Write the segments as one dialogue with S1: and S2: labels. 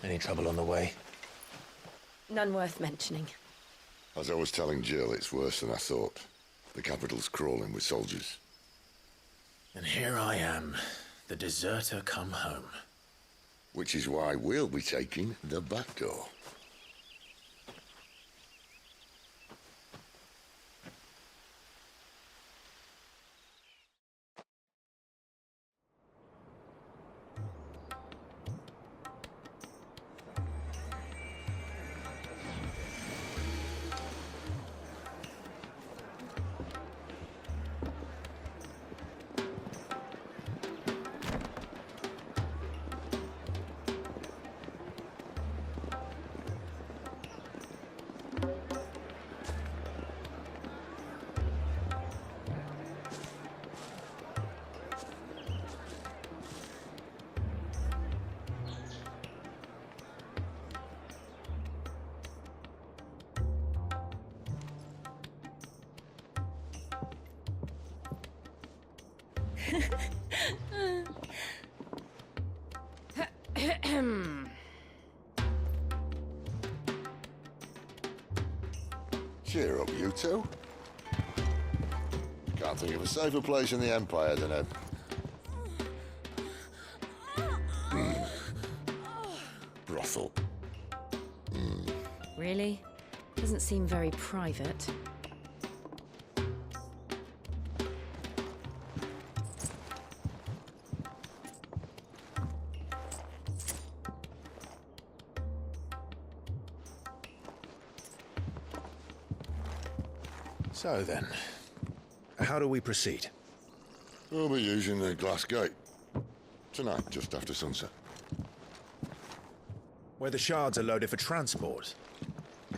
S1: Any trouble on the way?
S2: None worth mentioning.
S3: As I was telling Jill, it's worse than I thought. The capital's crawling with soldiers.
S1: And here I am, the deserter come home.
S3: Which is why we'll be taking the back door. Cheer up, you two. Can't think of a safer place in the Empire than a... brothel.
S2: Really? Doesn't seem very private.
S1: So then, how do we proceed?
S3: We'll be using the glass gate. Tonight, just after sunset.
S1: Where the shards are loaded for transport.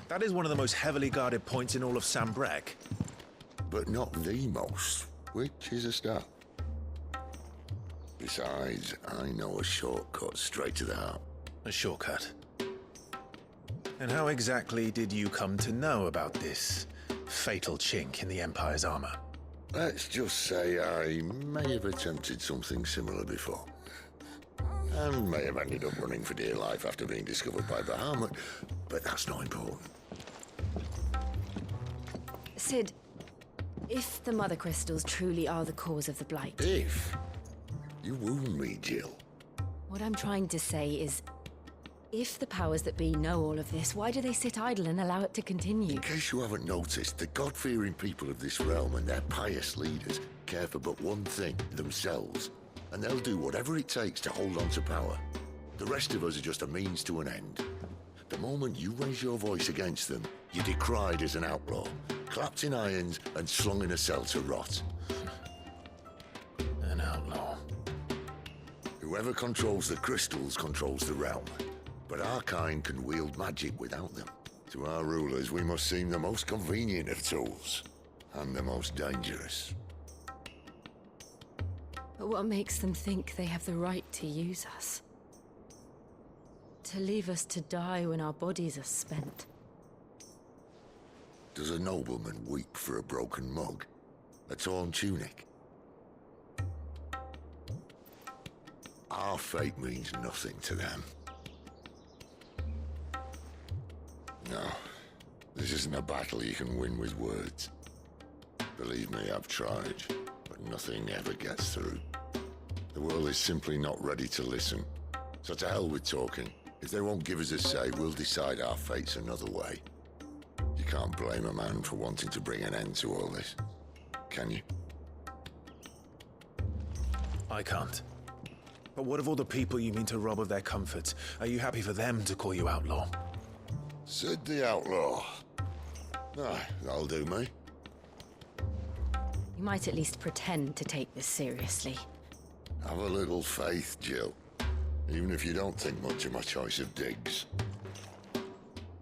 S1: That is one of the most heavily guarded points in all of Sambrec.
S3: But not the most, which is a start. Besides, I know a shortcut straight to the heart.
S1: A shortcut. And how exactly did you come to know about this fatal chink in the Empire's armor?
S3: Let's just say I may have attempted something similar before. And may have ended up running for dear life after being discovered by Bahamut, but that's not important.
S2: Sid, if the Mother Crystals truly are the cause of the Blight...
S3: If? You wound me, Jill.
S2: What I'm trying to say is, if the powers that be know all of this, why do they sit idle and allow it to continue?
S3: In case you haven't noticed, the God-fearing people of this realm and their pious leaders care for but one thing, themselves. And they'll do whatever it takes to hold on to power. The rest of us are just a means to an end. The moment you raise your voice against them, you're decried as an outlaw, clapped in irons and slung in a cell to rot.
S1: An outlaw.
S3: Whoever controls the crystals controls the realm. But our kind can wield magic without them. To our rulers, we must seem the most convenient of tools, and the most dangerous.
S2: But what makes them think they have the right to use us? To leave us to die when our bodies are spent?
S3: Does a nobleman weep for a broken mug? A torn tunic? Our fate means nothing to them. No, this isn't a battle you can win with words. Believe me, I've tried, but nothing ever gets through. The world is simply not ready to listen. So to hell with talking. If they won't give us a say, we'll decide our fates another way. You can't blame a man for wanting to bring an end to all this, can you?
S1: I can't. But what of all the people you mean to rob of their comforts? Are you happy for them to call you outlaw?
S3: Sid the Outlaw. Aye, that'll do me.
S2: You might at least pretend to take this seriously.
S3: Have a little faith, Jill. Even if you don't think much of my choice of digs.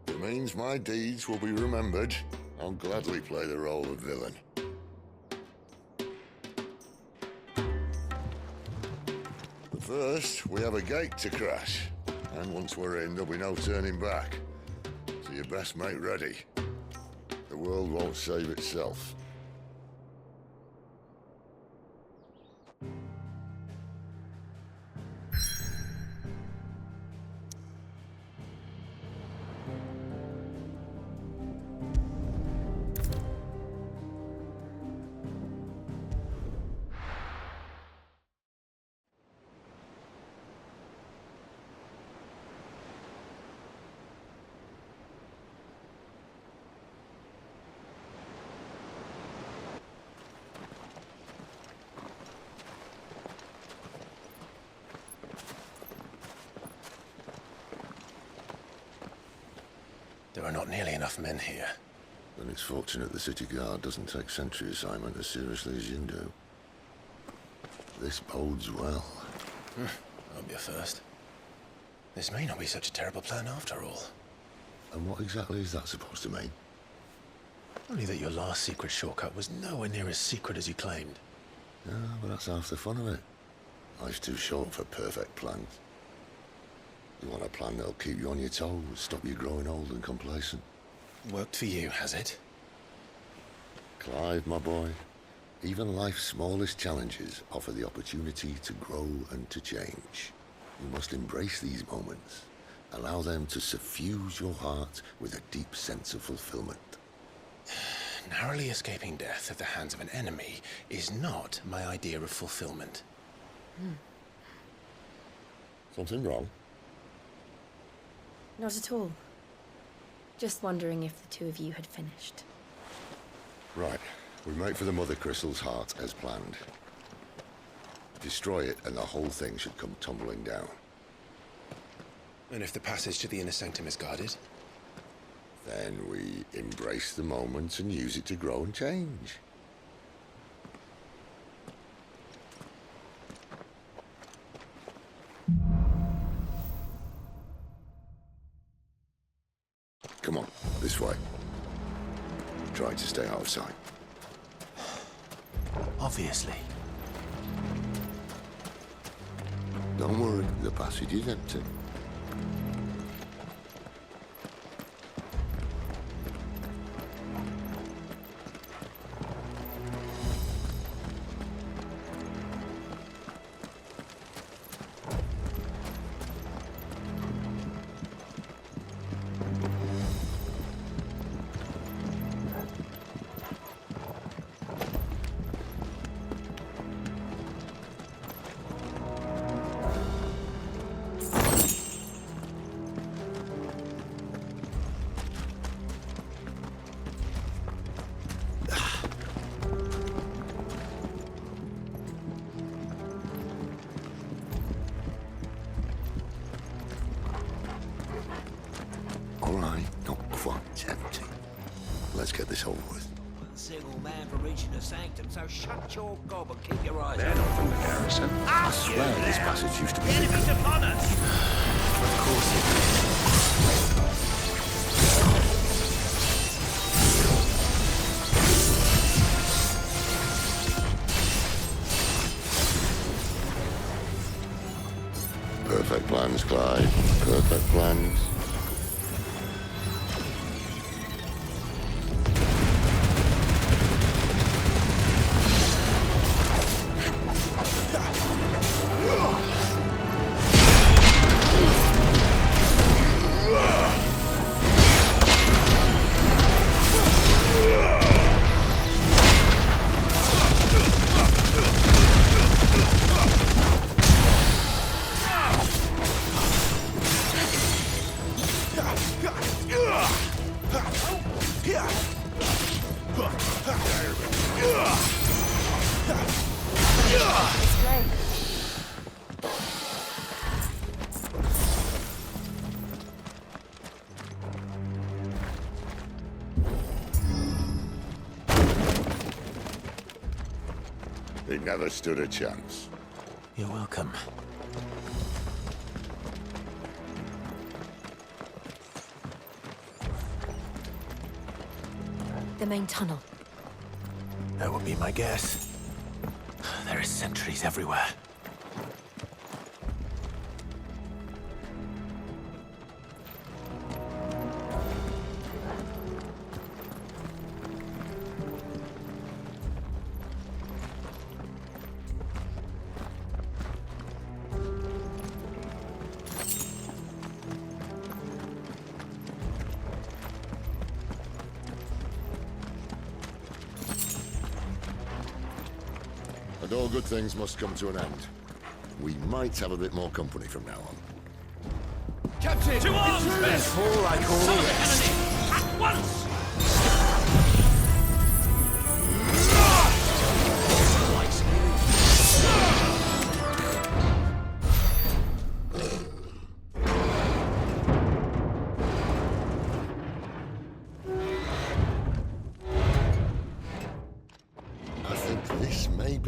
S3: It means my deeds will be remembered. I'll gladly play the role of villain. But first, we have a gate to crash. And once we're in, there'll be no turning back. So you best make ready. The world won't save itself.
S1: are not nearly enough men here.
S3: Then it's fortunate the city guard doesn't take sentry assignment as seriously as you do. This bodes well.
S1: Won't be a first. This may not be such a terrible plan after all.
S3: And what exactly is that supposed to mean?
S1: Only that your last secret shortcut was nowhere near as secret as you claimed.
S3: Yeah, but that's half the fun of it. Life's too short for perfect plans. You want a plan that'll keep you on your toes, stop you growing old and complacent.
S1: Worked for you, has it?
S3: Clive, my boy, even life's smallest challenges offer the opportunity to grow and to change. You must embrace these moments. Allow them to suffuse your heart with a deep sense of fulfillment.
S1: Narrowly escaping death at the hands of an enemy is not my idea of fulfillment.
S3: Something wrong?
S2: Not at all. Just wondering if the two of you had finished.
S3: Right. We make for the Mother Crystal's heart as planned. Destroy it and the whole thing should come tumbling down.
S1: And if the passage to the inner sanctum is guarded?
S3: Then we embrace the moment and use it to grow and change. Come on, this way. Try to stay out of sight.
S1: Obviously.
S3: Don't worry, the passage is empty. Let's get this over with.
S4: One single man for reaching the sanctum, so shut your gob and keep your eyes
S5: They're not from the garrison.
S3: I swear this passage used to be...
S4: Enemies upon us!
S1: Of course it is.
S3: Perfect plans, Clive. Perfect plans. He never stood a chance.
S1: You're welcome.
S2: The main tunnel.
S1: That would be my guess. There are sentries everywhere.
S3: And all good things must come to an end. We might have a bit more company from now on.
S4: Captain! To arms, men!
S1: All I call
S4: Summon
S1: the rest.
S4: enemy! At once!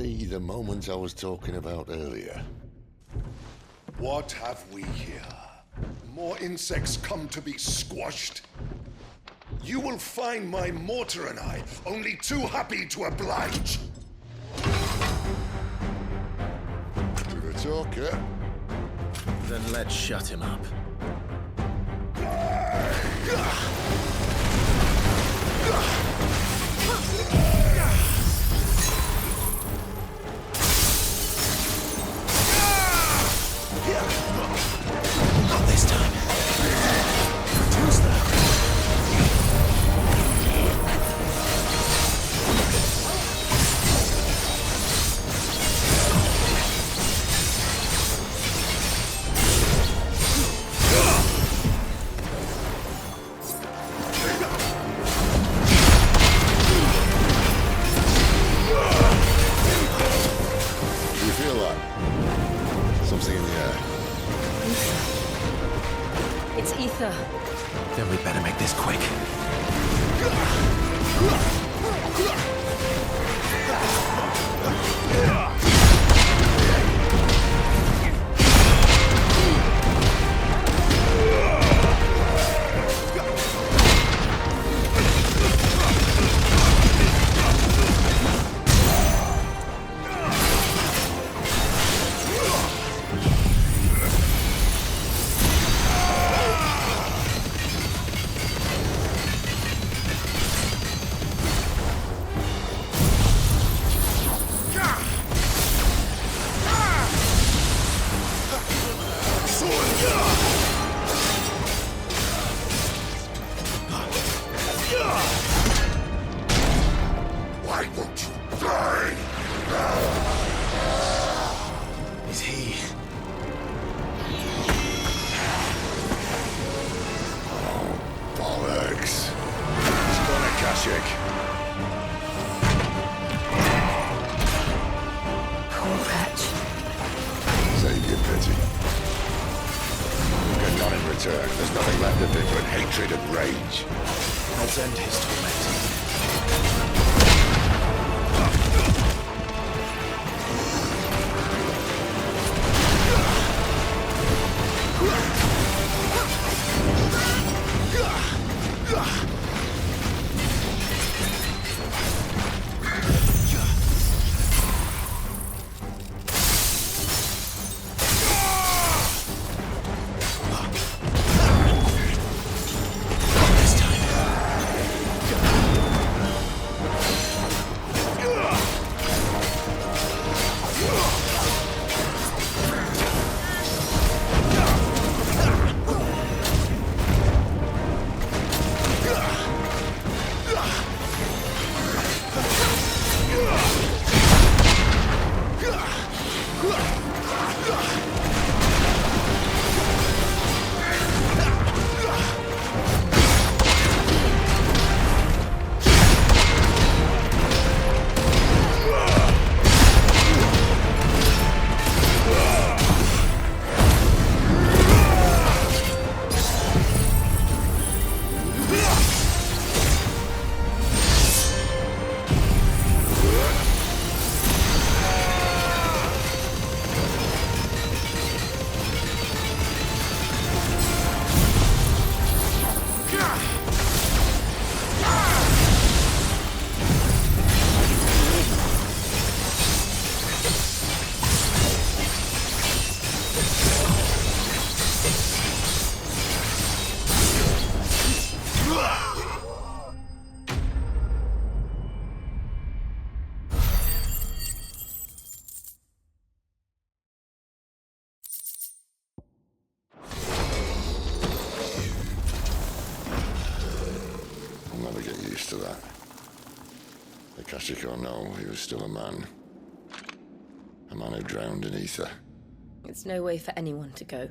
S3: be the moment I was talking about earlier.
S5: What have we here? More insects come to be squashed? You will find my mortar and I only too happy to oblige.
S3: To the talker.
S1: Then let's shut him up. Not this time. Who's that?
S3: You feel that? Something in the air.
S2: It's ether.
S1: Then we better make this quick.
S3: Why won't you die?
S1: Is he?
S3: Bollocks. He's gone, Akashic.
S2: Poor wretch.
S3: Save your pity. Get none in return. There's nothing left of him but hatred and rage.
S1: Let's end his torment.
S3: I'll never get used to that. Akashic or no, he was still a man. A man who drowned in ether.
S2: It's no way for anyone to go.